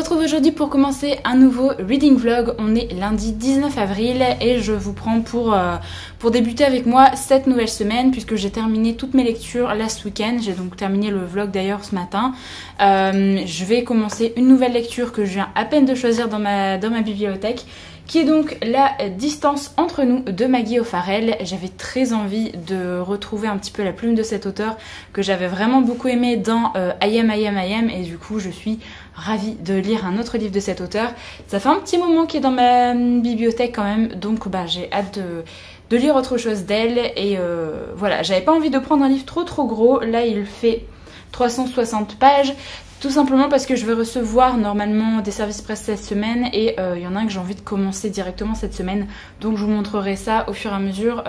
retrouve aujourd'hui pour commencer un nouveau reading vlog. On est lundi 19 avril et je vous prends pour débuter avec moi cette nouvelle semaine puisque j'ai terminé toutes mes lectures last week-end. J'ai donc terminé le vlog d'ailleurs ce matin. Je vais commencer une nouvelle lecture que je viens à peine de choisir dans ma bibliothèque, qui est donc La distance entre nous de Maggie O'Farrell. J'avais très envie de retrouver un petit peu la plume de cet auteur que j'avais vraiment beaucoup aimé dans I Am et du coup je suis ravie de lire un autre livre de cet auteur. Ça fait un petit moment qu'il est dans ma bibliothèque quand même, donc j'ai hâte de lire autre chose d'elle et voilà, j'avais pas envie de prendre un livre trop gros. Là il fait 360 pages. Tout simplement parce que je vais recevoir normalement des services presse cette semaine et il y en a un que j'ai envie de commencer directement cette semaine. Donc je vous montrerai ça au fur et à mesure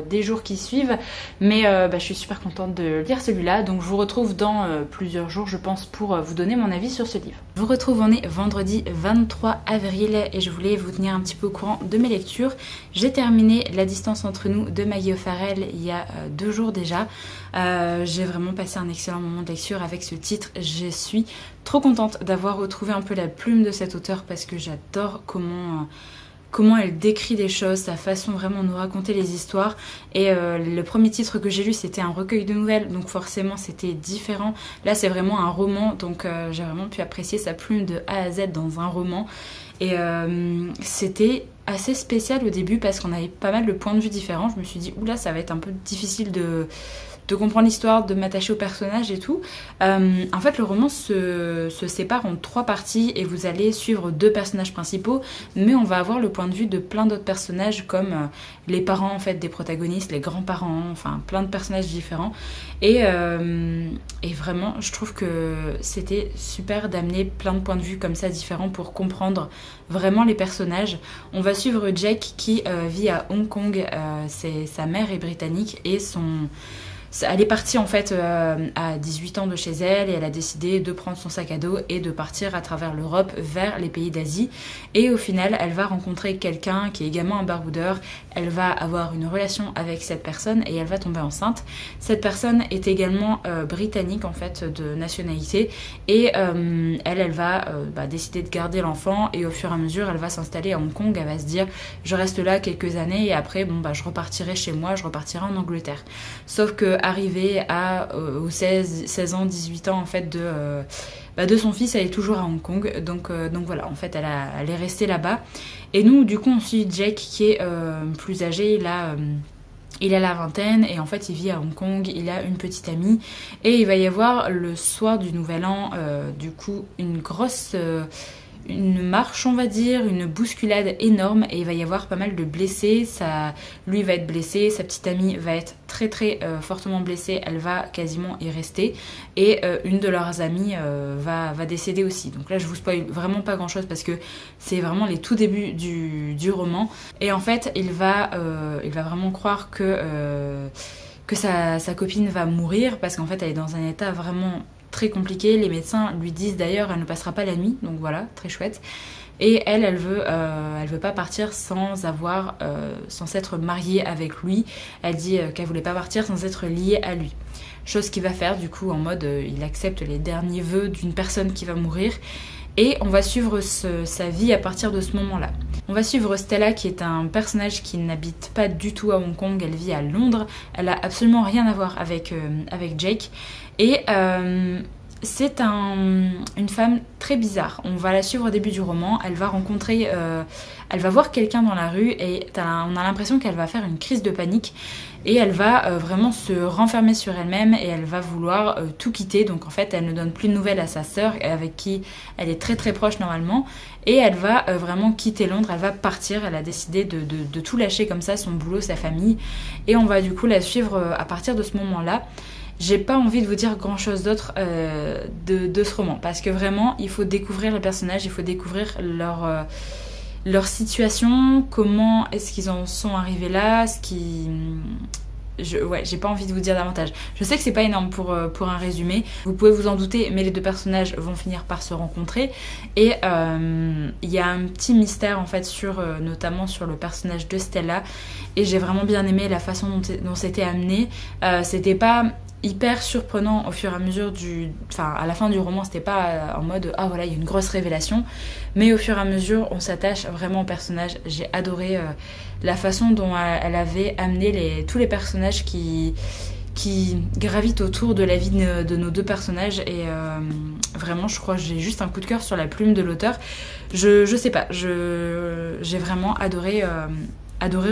des jours qui suivent. Mais je suis super contente de lire celui-là. Donc je vous retrouve dans plusieurs jours je pense pour vous donner mon avis sur ce livre. Je vous retrouve, on est vendredi 23 avril et je voulais vous tenir un petit peu au courant de mes lectures. J'ai terminé La distance entre nous de Maggie O'Farrell il y a 2 jours déjà. J'ai vraiment passé un excellent moment de lecture avec ce titre. Je suis trop contente d'avoir retrouvé un peu la plume de cet auteur parce que j'adore comment elle décrit les choses, sa façon vraiment de nous raconter les histoires. Et le premier titre que j'ai lu c'était un recueil de nouvelles, donc forcément c'était différent. Là c'est vraiment un roman, donc j'ai vraiment pu apprécier sa plume de A à Z dans un roman. Et c'était assez spécial au début parce qu'on avait pas mal de points de vue différents. Je me suis dit oula, ça va être un peu difficile de comprendre l'histoire, de m'attacher au personnage et tout. En fait le roman se sépare en 3 parties et vous allez suivre 2 personnages principaux, mais on va avoir le point de vue de plein d'autres personnages comme les parents en fait des protagonistes, les grands-parents, enfin plein de personnages différents. Et vraiment je trouve que c'était super d'amener plein de points de vue comme ça différents pour comprendre vraiment les personnages. On va suivre Jake qui vit à Hong Kong, sa mère est britannique et elle est partie en fait à 18 ans de chez elle et elle a décidé de prendre son sac à dos et de partir à travers l'Europe vers les pays d'Asie. Et au final, elle va rencontrer quelqu'un qui est également un baroudeur. Elle va avoir une relation avec cette personne et elle va tomber enceinte. Cette personne est également britannique en fait de nationalité et elle va décider de garder l'enfant et au fur et à mesure, elle va s'installer à Hong Kong. Elle va se dire je reste là quelques années et après je repartirai chez moi, je repartirai en Angleterre. Sauf que arrivée aux 16 ans, 18 ans en fait de son fils, elle est toujours à Hong Kong, donc voilà, en fait elle est restée là-bas. Et nous du coup on suit Jake qui est plus âgé, il a la vingtaine et en fait il vit à Hong Kong, il a une petite amie et il va y avoir le soir du nouvel an du coup une marche on va dire, une bousculade énorme et il va y avoir pas mal de blessés. Lui va être blessé, sa petite amie va être très fortement blessée, elle va quasiment y rester et une de leurs amies va décéder aussi. Donc là je vous spoil vraiment pas grand chose parce que c'est vraiment les tout débuts du roman et en fait il va vraiment croire que sa copine va mourir parce qu'en fait elle est dans un état vraiment très compliqué. Les médecins lui disent d'ailleurs elle ne passera pas la nuit, donc voilà, très chouette. Et elle veut pas partir sans s'être mariée avec lui. Elle dit qu'elle voulait pas partir sans être liée à lui. Chose qu'il va faire du coup en mode il accepte les derniers vœux d'une personne qui va mourir. Et on va suivre sa vie à partir de ce moment-là. On va suivre Stella qui est un personnage qui n'habite pas du tout à Hong Kong, elle vit à Londres. Elle a absolument rien à voir avec Jake. Et c'est une femme très bizarre. On va la suivre au début du roman. Elle va voir quelqu'un dans la rue et on a l'impression qu'elle va faire une crise de panique. Et elle va vraiment se renfermer sur elle-même et elle va vouloir tout quitter. Donc en fait elle ne donne plus de nouvelles à sa sœur avec qui elle est très proche normalement. Et elle va vraiment quitter Londres, elle va partir. Elle a décidé de tout lâcher comme ça, son boulot, sa famille. Et on va du coup la suivre à partir de ce moment-là. J'ai pas envie de vous dire grand chose d'autre de ce roman parce que vraiment il faut découvrir les personnages, il faut découvrir leur situation, comment est-ce qu'ils en sont arrivés là, j'ai pas envie de vous dire davantage. Je sais que c'est pas énorme pour un résumé, vous pouvez vous en douter, mais les 2 personnages vont finir par se rencontrer et il y a un petit mystère en fait notamment sur le personnage de Stella et j'ai vraiment bien aimé la façon dont c'était amené. C'était pas hyper surprenant au fur et à mesure enfin à la fin du roman, c'était pas en mode ah voilà il y a une grosse révélation, mais au fur et à mesure on s'attache vraiment au personnage. J'ai adoré la façon dont elle avait amené tous les personnages qui gravitent autour de la vie de nos deux personnages, et vraiment je crois que j'ai juste un coup de cœur sur la plume de l'auteur. Je sais pas, j'ai vraiment adoré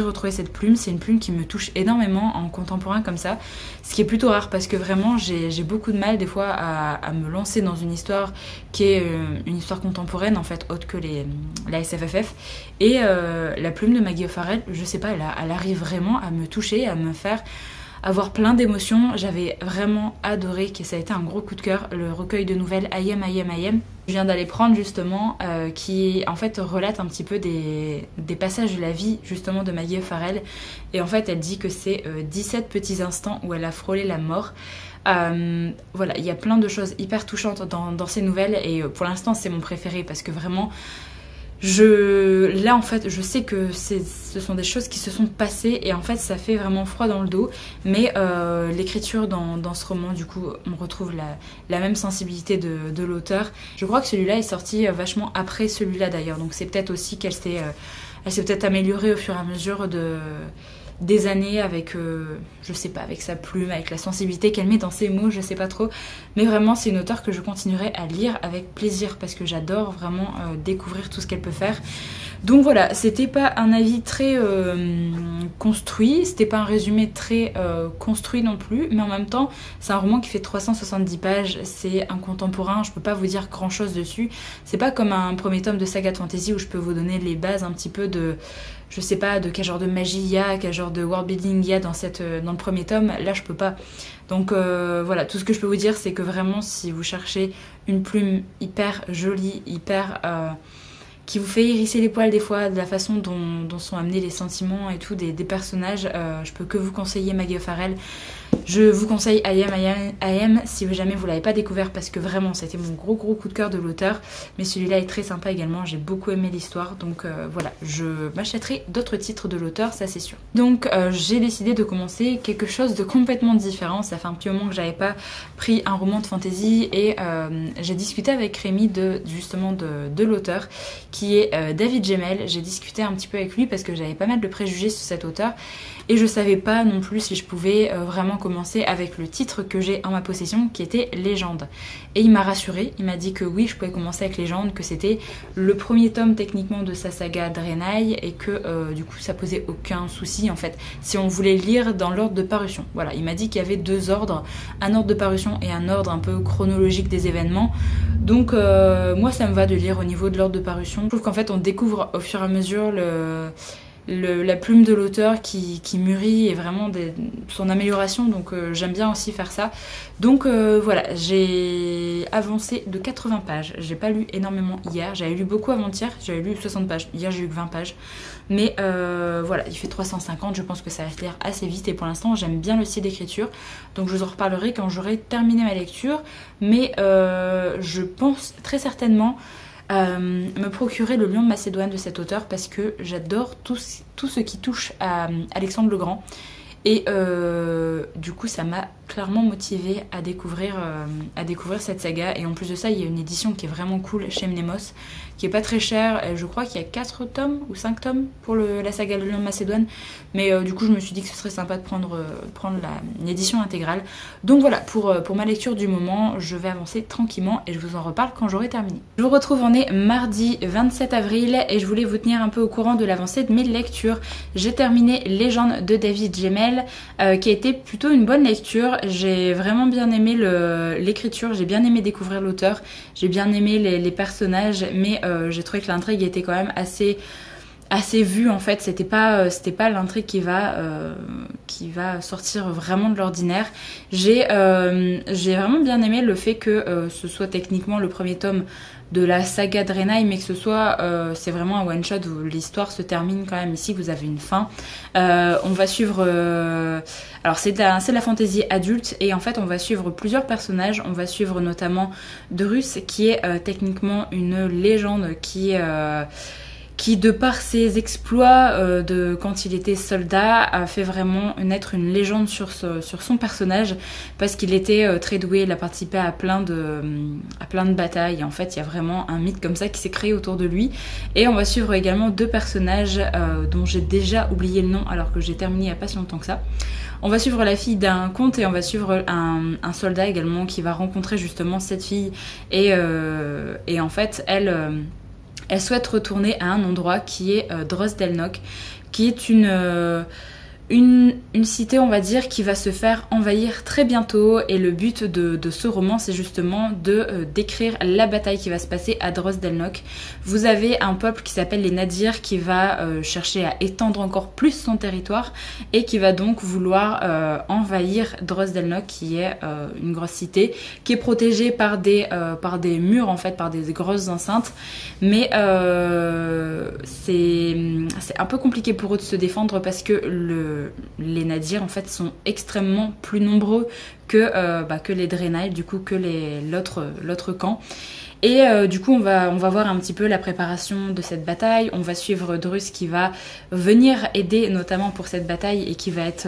retrouver cette plume. C'est une plume qui me touche énormément en contemporain comme ça, ce qui est plutôt rare parce que vraiment j'ai beaucoup de mal des fois à me lancer dans une histoire qui est une histoire contemporaine en fait, autre que la SFFF, et la plume de Maggie O'Farrell, je sais pas, elle arrive vraiment à me toucher, à me faire avoir plein d'émotions. J'avais vraiment adoré, que ça a été un gros coup de cœur, le recueil de nouvelles I Am. Je viens d'aller prendre justement, qui en fait relate un petit peu des passages de la vie justement de Maggie O'Farrell, et en fait elle dit que c'est 17 petits instants où elle a frôlé la mort. Voilà, il y a plein de choses hyper touchantes dans ces nouvelles, et pour l'instant c'est mon préféré parce que vraiment là en fait je sais que ce sont des choses qui se sont passées, et en fait ça fait vraiment froid dans le dos, mais l'écriture dans ce roman, du coup on retrouve la même sensibilité de l'auteur. Je crois que celui-là est sorti vachement après celui-là d'ailleurs, donc c'est peut-être aussi qu'elle s'est peut-être améliorée au fur et à mesure des années avec, je sais pas, avec sa plume, avec la sensibilité qu'elle met dans ses mots, je sais pas trop. Mais vraiment, c'est une auteure que je continuerai à lire avec plaisir parce que j'adore vraiment découvrir tout ce qu'elle peut faire. Donc voilà, c'était pas un avis très construit, c'était pas un résumé très construit non plus, mais en même temps, c'est un roman qui fait 370 pages, c'est un contemporain, je peux pas vous dire grand chose dessus. C'est pas comme un premier tome de saga de fantasy où je peux vous donner les bases un petit peu je sais pas de quel genre de magie il y a, quel genre de world building il y a dans le premier tome. Là je peux pas. Donc voilà, tout ce que je peux vous dire c'est que vraiment si vous cherchez une plume hyper jolie, hyper qui vous fait hérisser les poils des fois, de la façon dont sont amenés les sentiments et tout des personnages, je peux que vous conseiller Maggie O'Farrell. Je vous conseille I Am si jamais vous l'avez pas découvert, parce que vraiment c'était mon gros coup de cœur de l'auteur, mais celui-là est très sympa également, j'ai beaucoup aimé l'histoire, donc voilà, je m'achèterai d'autres titres de l'auteur, ça c'est sûr. Donc j'ai décidé de commencer quelque chose de complètement différent. Ça fait un petit moment que j'avais pas pris un roman de fantasy, et j'ai discuté avec Rémi justement de l'auteur qui est David Gemmell. J'ai discuté un petit peu avec lui parce que j'avais pas mal de préjugés sur cet auteur, et je savais pas non plus si je pouvais vraiment commencer avec le titre que j'ai en ma possession, qui était Légende. Et il m'a rassurée, il m'a dit que oui, je pouvais commencer avec Légende, que c'était le premier tome techniquement de sa saga Draenei, et que du coup ça posait aucun souci en fait si on voulait lire dans l'ordre de parution. Voilà, il m'a dit qu'il y avait deux ordres, un ordre de parution et un ordre un peu chronologique des événements. Donc moi ça me va de lire au niveau de l'ordre de parution. Je trouve qu'en fait on découvre au fur et à mesure la plume de l'auteur qui mûrit, et vraiment son amélioration, donc j'aime bien aussi faire ça. Donc voilà, j'ai avancé de 80 pages, j'ai pas lu énormément hier, j'avais lu beaucoup avant-hier, j'avais lu 60 pages, hier j'ai eu que 20 pages, mais voilà, il fait 350, je pense que ça va se lire assez vite, et pour l'instant j'aime bien le style d'écriture, donc je vous en reparlerai quand j'aurai terminé ma lecture, mais je pense très certainement me procurer le Lion de Macédoine de cet auteur, parce que j'adore tout ce qui touche à Alexandre le Grand, et du coup ça m'a clairement motivée à découvrir cette saga. Et en plus de ça, il y a une édition qui est vraiment cool chez Mnemos, qui est pas très chère, je crois qu'il y a 4 tomes ou 5 tomes pour la saga Le Lion de Macédoine, mais du coup je me suis dit que ce serait sympa de prendre une édition intégrale. Donc voilà, pour ma lecture du moment, je vais avancer tranquillement et je vous en reparle quand j'aurai terminé. Je vous retrouve, on est mardi 27 avril et je voulais vous tenir un peu au courant de l'avancée de mes lectures. J'ai terminé Légende de David Gemmell, qui a été plutôt une bonne lecture. J'ai vraiment bien aimé l'écriture, j'ai bien aimé découvrir l'auteur, j'ai bien aimé les personnages, mais j'ai trouvé que l'intrigue était quand même assez vue en fait. C'était pas l'intrigue qui va sortir vraiment de l'ordinaire. J'ai vraiment bien aimé le fait que ce soit techniquement le premier tome de la saga Draenei, mais que ce soit c'est vraiment un one shot où l'histoire se termine quand même ici, vous avez une fin. On va suivre alors c'est de la fantasy adulte, et en fait on va suivre plusieurs personnages. On va suivre notamment Drus, qui est techniquement une légende qui qui de par ses exploits de quand il était soldat a fait vraiment naître une légende sur son personnage, parce qu'il était très doué, il a participé à plein de batailles, et en fait il y a vraiment un mythe comme ça qui s'est créé autour de lui. Et on va suivre également deux personnages dont j'ai déjà oublié le nom alors que j'ai terminé il n'y a pas si longtemps que ça. On va suivre la fille d'un comte et on va suivre un soldat également qui va rencontrer justement cette fille, et en fait elle souhaite retourner à un endroit qui est Drosdelnock, qui est une cité, on va dire, qui va se faire envahir très bientôt. Et le but de ce roman, c'est justement de décrire la bataille qui va se passer à Drosdelnock. Vous avez un peuple qui s'appelle les Nadirs qui va chercher à étendre encore plus son territoire et qui va donc vouloir envahir Drosdelnock, qui est une grosse cité qui est protégée par des murs, en fait, par des grosses enceintes. Mais c'est un peu compliqué pour eux de se défendre parce que les Nadirs en fait sont extrêmement plus nombreux que les Draenei, du coup que l'autre camp. Et du coup on va voir un petit peu la préparation de cette bataille. On va suivre Drus qui va venir aider notamment pour cette bataille et qui va être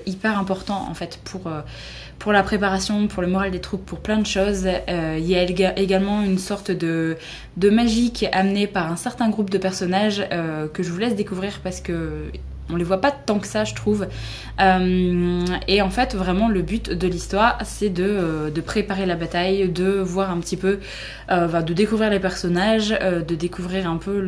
hyper important en fait pour la préparation, pour le moral des troupes, pour plein de choses. Il y a également une sorte de magie qui est amenée par un certain groupe de personnages que je vous laisse découvrir parce que on les voit pas tant que ça, je trouve. Et en fait, vraiment, le but de l'histoire, c'est de préparer la bataille, de voir un petit peu, de découvrir les personnages, de découvrir un peu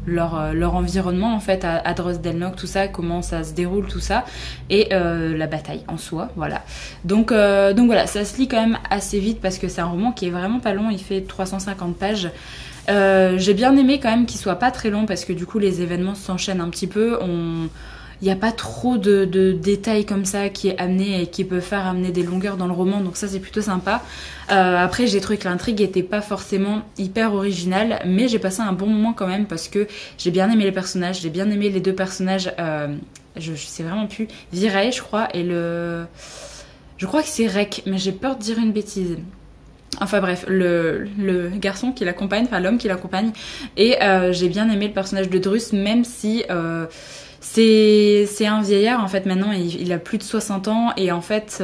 leur environnement en fait à Drosdelnock, tout ça, comment ça se déroule, tout ça, et la bataille en soi, voilà. Donc voilà, ça se lit quand même assez vite parce que c'est un roman qui est vraiment pas long, il fait 350 pages. J'ai bien aimé quand même qu'il soit pas très long parce que du coup les événements s'enchaînent un petit peu. Il n'y a pas trop de détails comme ça qui est amené et qui peut faire amener des longueurs dans le roman, donc ça c'est plutôt sympa. Après j'ai trouvé que l'intrigue était pas forcément hyper originale, mais j'ai passé un bon moment quand même parce que j'ai bien aimé les personnages, j'ai bien aimé les deux personnages, je sais vraiment plus, Virey je crois, et je crois que c'est Rek, mais j'ai peur de dire une bêtise. Enfin bref, le garçon qui l'accompagne, enfin l'homme qui l'accompagne, et j'ai bien aimé le personnage de Drus, même si c'est un vieillard en fait maintenant, il a plus de 60 ans, et en fait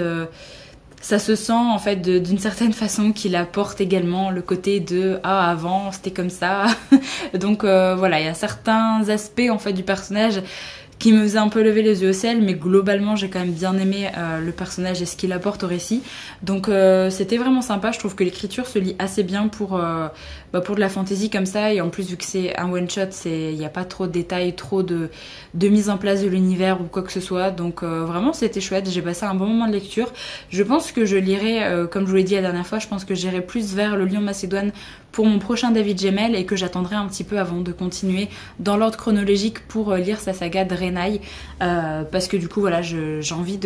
ça se sent en fait d'une certaine façon qu'il apporte également le côté de « Ah, avant c'était comme ça ». Donc voilà, il y a certains aspects en fait du personnage qui me faisait un peu lever les yeux au ciel, mais globalement j'ai quand même bien aimé le personnage et ce qu'il apporte au récit. Donc c'était vraiment sympa, je trouve que l'écriture se lit assez bien pour de la fantasy comme ça, et en plus vu que c'est un one shot, il n'y a pas trop de détails, trop de mise en place de l'univers ou quoi que ce soit, donc vraiment c'était chouette, j'ai passé un bon moment de lecture. Je pense que je lirai, comme je vous l'ai dit la dernière fois, je pense que j'irai plus vers le Lion Macédoine pour mon prochain David Gemmell, et que j'attendrai un petit peu avant de continuer dans l'ordre chronologique pour lire sa saga Draenei, parce que du coup voilà, j'ai envie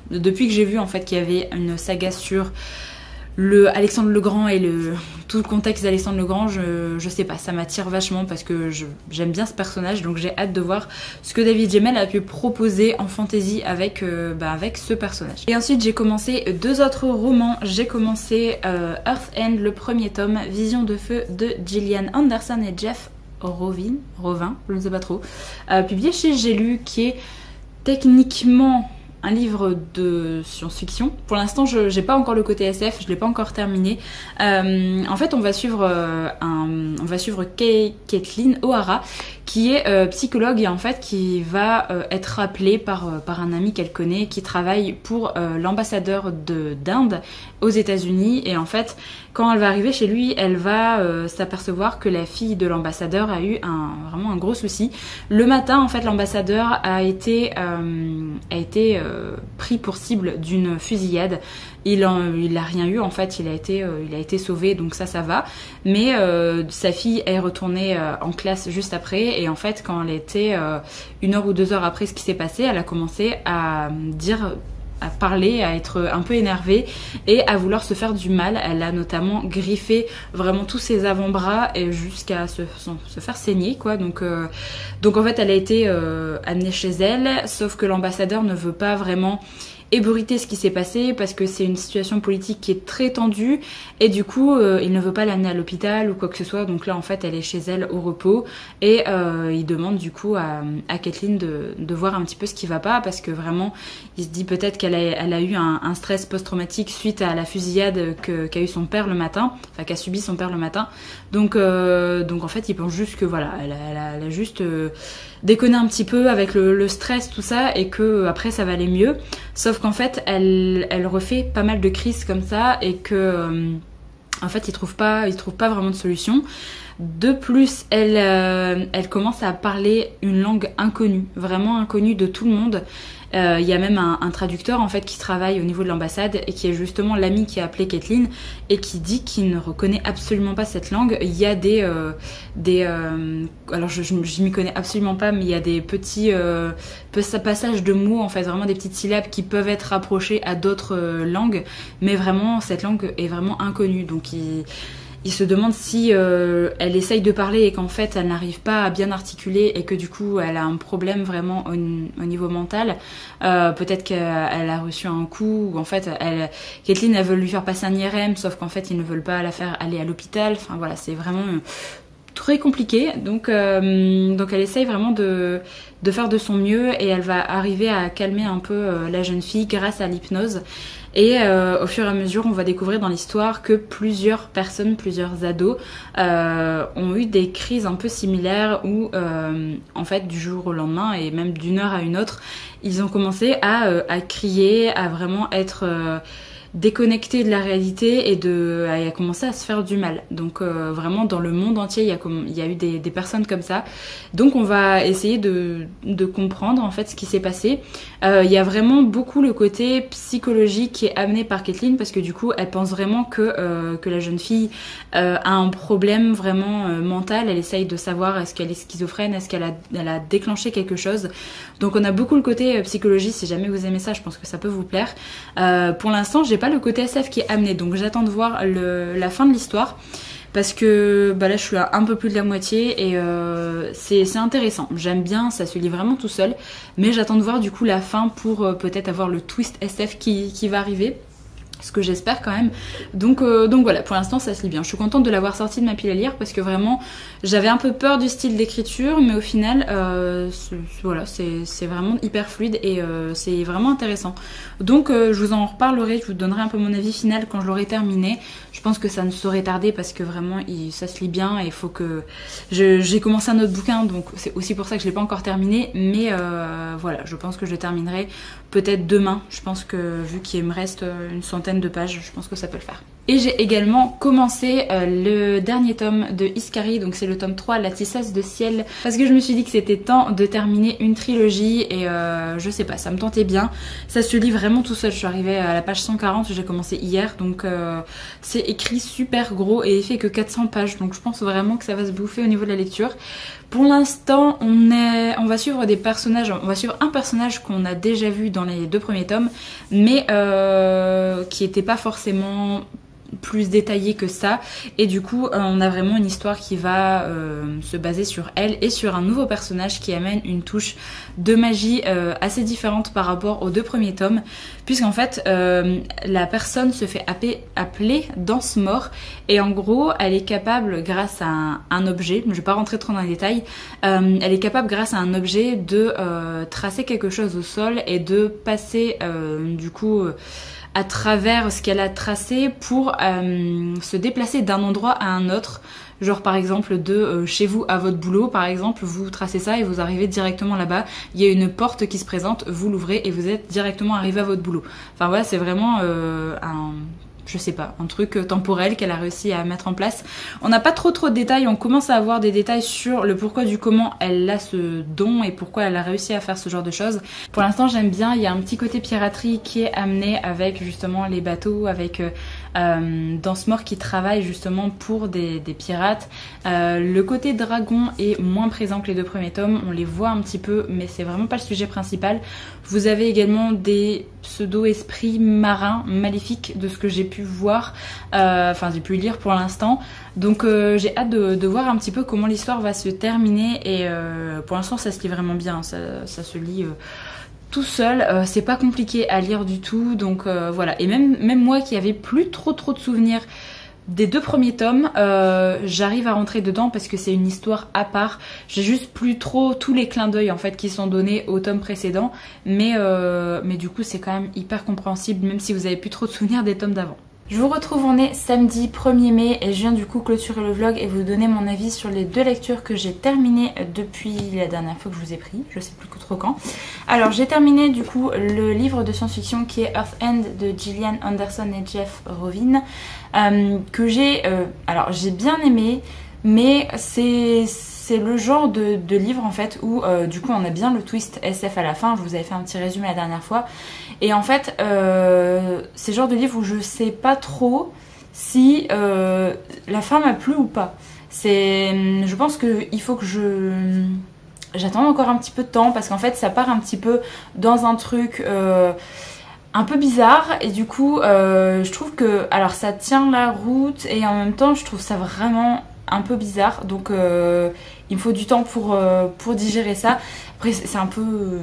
depuis que j'ai vu en fait qu'il y avait une saga sur Alexandre le Grand et tout le contexte d'Alexandre le Grand, je sais pas, ça m'attire vachement parce que j'aime bien ce personnage, donc j'ai hâte de voir ce que David Gemmell a pu proposer en fantasy avec ce personnage. Et ensuite j'ai commencé deux autres romans. J'ai commencé Earth End, le premier tome, Vision de feu de Gillian Anderson et Jeff Rovin, je ne sais pas trop, publié chez J'ai lu, qui est techniquement un livre de science-fiction. Pour l'instant, je n'ai pas encore le côté SF, je ne l'ai pas encore terminé. En fait, on va suivre Caitlin O'Hara, qui est psychologue et en fait qui va être appelée par un ami qu'elle connaît, qui travaille pour l'ambassadeur d'Inde aux États-Unis. Et en fait, quand elle va arriver chez lui, elle va s'apercevoir que la fille de l'ambassadeur a eu vraiment un gros souci. Le matin, en fait, l'ambassadeur a été pris pour cible d'une fusillade. Il a rien eu en fait, il a été sauvé, donc ça va. Mais sa fille est retournée en classe juste après, et en fait quand elle était 1 heure ou 2 heures après ce qui s'est passé, elle a commencé à parler, à être un peu énervée et à vouloir se faire du mal. Elle a notamment griffé vraiment tous ses avant-bras et jusqu'à se faire saigner quoi. Donc en fait elle a été amenée chez elle, sauf que l'ambassadeur ne veut pas vraiment ébruiter ce qui s'est passé parce que c'est une situation politique qui est très tendue et du coup il ne veut pas l'amener à l'hôpital ou quoi que ce soit. Donc là en fait elle est chez elle au repos et il demande du coup à Caitlyn de voir un petit peu ce qui va pas parce que vraiment il se dit peut-être qu'elle a eu un stress post-traumatique suite à la fusillade qu'a eu son père le matin, enfin qu'a subi son père le matin. Donc en fait il pense juste que voilà elle a juste déconné un petit peu avec le stress tout ça et que après ça va aller mieux. Sauf qu'en fait elle refait pas mal de crises comme ça et que en fait il trouve pas vraiment de solution. De plus, elle commence à parler une langue inconnue, vraiment inconnue de tout le monde. Il y a même un traducteur en fait qui travaille au niveau de l'ambassade et qui est justement l'ami qui a appelé Caitlyn et qui dit qu'il ne reconnaît absolument pas cette langue. Il y a alors je m'y connais absolument pas, mais il y a des petits passages de mots en fait, vraiment des petites syllabes qui peuvent être rapprochées à d'autres langues, mais vraiment cette langue est vraiment inconnue. Donc il se demande si elle essaye de parler et qu'en fait elle n'arrive pas à bien articuler et que du coup elle a un problème vraiment au niveau mental. Peut-être qu'elle a reçu un coup ou en fait Caitlyn elle veut lui faire passer un IRM sauf qu'en fait ils ne veulent pas la faire aller à l'hôpital. Enfin voilà, c'est vraiment très compliqué. Donc elle essaye vraiment de faire de son mieux et elle va arriver à calmer un peu la jeune fille grâce à l'hypnose. Et au fur et à mesure, on va découvrir dans l'histoire que plusieurs personnes, plusieurs ados ont eu des crises un peu similaires où en fait du jour au lendemain et même d'une heure à une autre, ils ont commencé à crier, à vraiment être déconnectés de la réalité et à commencer à se faire du mal. Donc vraiment dans le monde entier il y a eu des personnes comme ça. Donc on va essayer de comprendre en fait ce qui s'est passé. Il y a vraiment beaucoup le côté psychologique qui est amené par Caitlyn parce que du coup elle pense vraiment que la jeune fille a un problème vraiment mental. Elle essaye de savoir est-ce qu'elle est schizophrène, est-ce qu'elle a déclenché quelque chose. Donc on a beaucoup le côté psychologie. Si jamais vous aimez ça, je pense que ça peut vous plaire. Pour l'instant j'ai pas le côté SF qui est amené, donc j'attends de voir la fin de l'histoire parce que là je suis à un peu plus de la moitié et c'est intéressant, j'aime bien, ça se lit vraiment tout seul, mais j'attends de voir du coup la fin pour peut-être avoir le twist SF qui va arriver, ce que j'espère quand même. Donc voilà, pour l'instant ça se lit bien. Je suis contente de l'avoir sorti de ma pile à lire parce que vraiment j'avais un peu peur du style d'écriture, mais au final voilà, c'est vraiment hyper fluide et c'est vraiment intéressant. Donc je vous en reparlerai, je vous donnerai un peu mon avis final quand je l'aurai terminé. Je pense que ça ne saurait tarder parce que vraiment ça se lit bien et il faut que... J'ai commencé un autre bouquin, donc c'est aussi pour ça que je ne l'ai pas encore terminé, mais voilà, je pense que je le terminerai peut-être demain. Je pense que vu qu'il me reste une centaine de pages, je pense que ça peut le faire. Et j'ai également commencé le dernier tome de Iskari, donc c'est le tome 3, La tisseuse de ciel, parce que je me suis dit que c'était temps de terminer une trilogie et je sais pas, ça me tentait bien. Ça se lit vraiment tout seul, je suis arrivée à la page 140, j'ai commencé hier, donc c'est écrit super gros et il fait que 400 pages, donc je pense vraiment que ça va se bouffer au niveau de la lecture. Pour l'instant, on va suivre des personnages, on va suivre un personnage qu'on a déjà vu dans les 2 premiers tomes, mais qui n'était pas forcément plus détaillé que ça, et du coup on a vraiment une histoire qui va se baser sur elle et sur un nouveau personnage qui amène une touche de magie assez différente par rapport aux 2 premiers tomes, puisqu'en fait la personne se fait appeler Danse Mort et en gros elle est capable grâce à un objet, je vais pas rentrer trop dans les détails, elle est capable grâce à un objet de tracer quelque chose au sol et de passer du coup à travers ce qu'elle a tracé pour se déplacer d'un endroit à un autre. Genre par exemple de chez vous à votre boulot, par exemple, vous tracez ça et vous arrivez directement là-bas. Il y a une porte qui se présente, vous l'ouvrez et vous êtes directement arrivé à votre boulot. Enfin voilà, c'est vraiment je sais pas, un truc temporel qu'elle a réussi à mettre en place. On n'a pas trop de détails, on commence à avoir des détails sur le pourquoi du comment elle a ce don et pourquoi elle a réussi à faire ce genre de choses. Pour l'instant j'aime bien, il y a un petit côté piraterie qui est amené avec justement les bateaux, avec Danse Mort qui travaille justement pour des pirates. Le côté dragon est moins présent que les 2 premiers tomes, on les voit un petit peu mais c'est vraiment pas le sujet principal. Vous avez également des pseudo-esprits marins maléfiques de ce que j'ai pu voir, enfin j'ai pu lire pour l'instant, donc j'ai hâte de voir un petit peu comment l'histoire va se terminer et pour l'instant ça se lit vraiment bien, ça se lit tout seul, c'est pas compliqué à lire du tout, donc voilà. Et même moi qui avais plus trop de souvenirs des 2 premiers tomes, j'arrive à rentrer dedans parce que c'est une histoire à part. J'ai juste plus trop tous les clins d'œil en fait qui sont donnés au tome précédent, mais du coup c'est quand même hyper compréhensible même si vous avez plus trop de souvenirs des tomes d'avant. Je vous retrouve, on est samedi 1er mai et je viens du coup clôturer le vlog et vous donner mon avis sur les 2 lectures que j'ai terminées depuis la dernière fois que je vous ai pris, je sais plus trop quand. Alors j'ai terminé du coup le livre de science-fiction qui est Earth End de Gillian Anderson et Jeff Rovin, que j'ai bien aimé, mais c'est le genre de livre en fait où du coup on a bien le twist SF à la fin. Je vous avais fait un petit résumé la dernière fois. Et en fait, c'est le genre de livre où je sais pas trop si la fin m'a plu ou pas. Je pense qu'il faut que j'attende encore un petit peu de temps parce qu'en fait ça part un petit peu dans un truc un peu bizarre et du coup je trouve que alors ça tient la route et en même temps je trouve ça vraiment un peu bizarre, donc il me faut du temps pour digérer ça. Après c'est un peu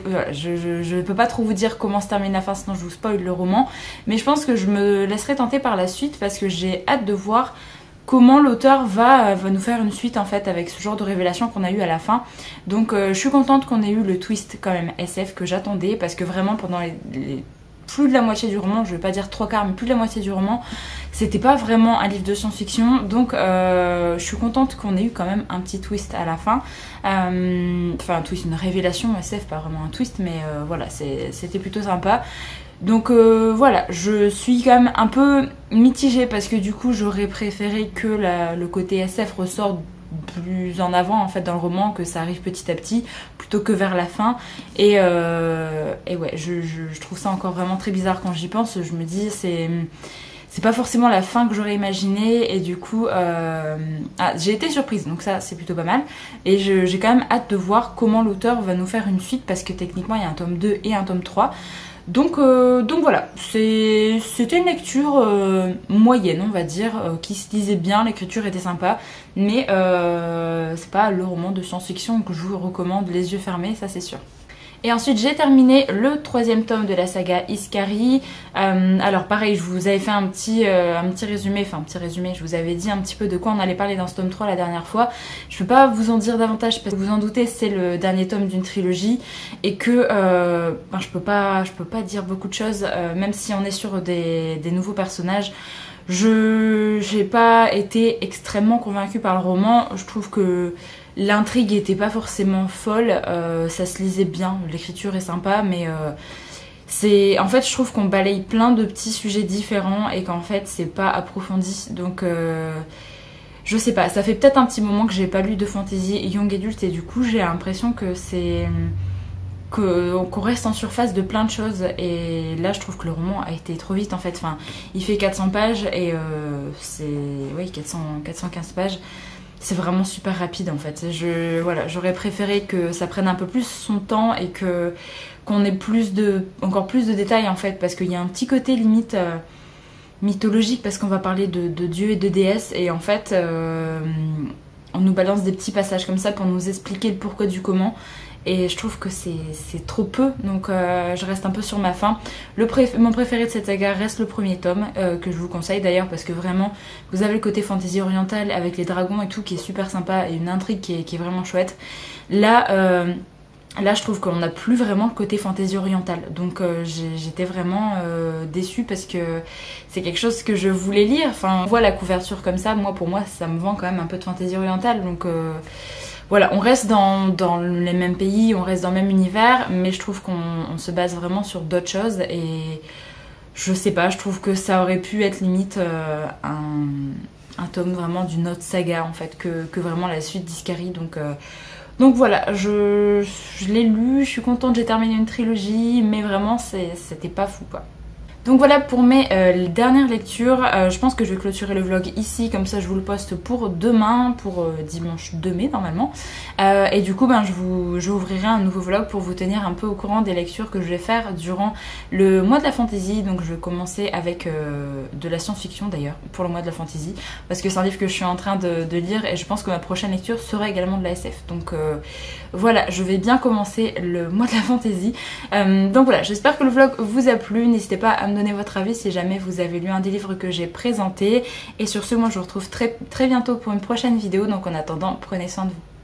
voilà, je peux pas trop vous dire comment se termine la fin sinon je vous spoil le roman, mais je pense que je me laisserai tenter par la suite parce que j'ai hâte de voir comment l'auteur va nous faire une suite en fait avec ce genre de révélation qu'on a eu à la fin. Donc je suis contente qu'on ait eu le twist quand même SF que j'attendais parce que vraiment pendant les plus de la moitié du roman, je vais pas dire 3/4 mais plus de la moitié du roman, c'était pas vraiment un livre de science-fiction, donc je suis contente qu'on ait eu quand même un petit twist à la fin, enfin un twist, une révélation SF, pas vraiment un twist, mais voilà, c'était plutôt sympa. Donc voilà, je suis quand même un peu mitigée parce que du coup j'aurais préféré que le côté SF ressorte plus en avant en fait dans le roman, que ça arrive petit à petit plutôt que vers la fin, et ouais, je trouve ça encore vraiment très bizarre quand j'y pense. Je me dis c'est pas forcément la fin que j'aurais imaginé et du coup j'ai été surprise, donc ça c'est plutôt pas mal, et j'ai quand même hâte de voir comment l'auteur va nous faire une suite parce que techniquement il y a un tome 2 et un tome 3. Donc voilà, c'était une lecture moyenne on va dire, qui se lisait bien, l'écriture était sympa, mais c'est pas le roman de science-fiction que je vous recommande les yeux fermés, ça c'est sûr. Et ensuite j'ai terminé le 3e tome de la saga Iskari. Alors pareil, je vous avais fait un petit résumé, je vous avais dit un petit peu de quoi on allait parler dans ce tome 3 la dernière fois. Je peux pas vous en dire davantage parce que vous en doutez, c'est le dernier tome d'une trilogie et que je peux pas dire beaucoup de choses, même si on est sur des nouveaux personnages. J'ai pas été extrêmement convaincue par le roman. Je trouve que l'intrigue était pas forcément folle, ça se lisait bien, l'écriture est sympa, mais en fait je trouve qu'on balaye plein de petits sujets différents et qu'en fait c'est pas approfondi, donc je sais pas, ça fait peut-être un petit moment que j'ai pas lu de fantasy young adulte et du coup j'ai l'impression que qu'on reste en surface de plein de choses, et là je trouve que le roman a été trop vite en fait. Enfin, il fait 400 pages et c'est 415 pages, c'est vraiment super rapide en fait. Voilà, j'aurais préféré que ça prenne un peu plus son temps et qu'on ait encore plus de détails en fait, parce qu'il y a un petit côté limite mythologique parce qu'on va parler de dieux et de déesses, et en fait on nous balance des petits passages comme ça pour nous expliquer le pourquoi du comment. Et je trouve que c'est trop peu, donc je reste un peu sur ma faim. Mon préféré de cette saga reste le 1er tome, que je vous conseille d'ailleurs parce que vraiment vous avez le côté fantasy orientale avec les dragons et tout qui est super sympa, et une intrigue qui est vraiment chouette. Là je trouve qu'on n'a plus vraiment le côté fantasy orientale, donc j'étais vraiment déçue parce que c'est quelque chose que je voulais lire. Enfin, on voit la couverture comme ça, pour moi ça me vend quand même un peu de fantasy orientale, donc voilà, on reste dans les mêmes pays, on reste dans le même univers, mais je trouve qu'on se base vraiment sur d'autres choses, et je sais pas, je trouve que ça aurait pu être limite un tome vraiment d'une autre saga en fait, que vraiment la suite d'Iskari, donc voilà, je l'ai lu, je suis contente, j'ai terminé une trilogie, mais vraiment c'était pas fou quoi. Donc voilà pour mes dernières lectures. Je pense que je vais clôturer le vlog ici, comme ça je vous le poste pour demain, pour dimanche 2 mai normalement. Et du coup je ouvrirai un nouveau vlog pour vous tenir un peu au courant des lectures que je vais faire durant le mois de la fantasy. Donc je vais commencer avec de la science-fiction d'ailleurs pour le mois de la fantasy, parce que c'est un livre que je suis en train de lire et je pense que ma prochaine lecture sera également de la SF. Donc voilà, je vais bien commencer le mois de la fantasy. Donc voilà, j'espère que le vlog vous a plu. N'hésitez pas à me donner votre avis si jamais vous avez lu un des livres que j'ai présenté. Et sur ce, moi je vous retrouve très bientôt pour une prochaine vidéo. Donc en attendant, prenez soin de vous.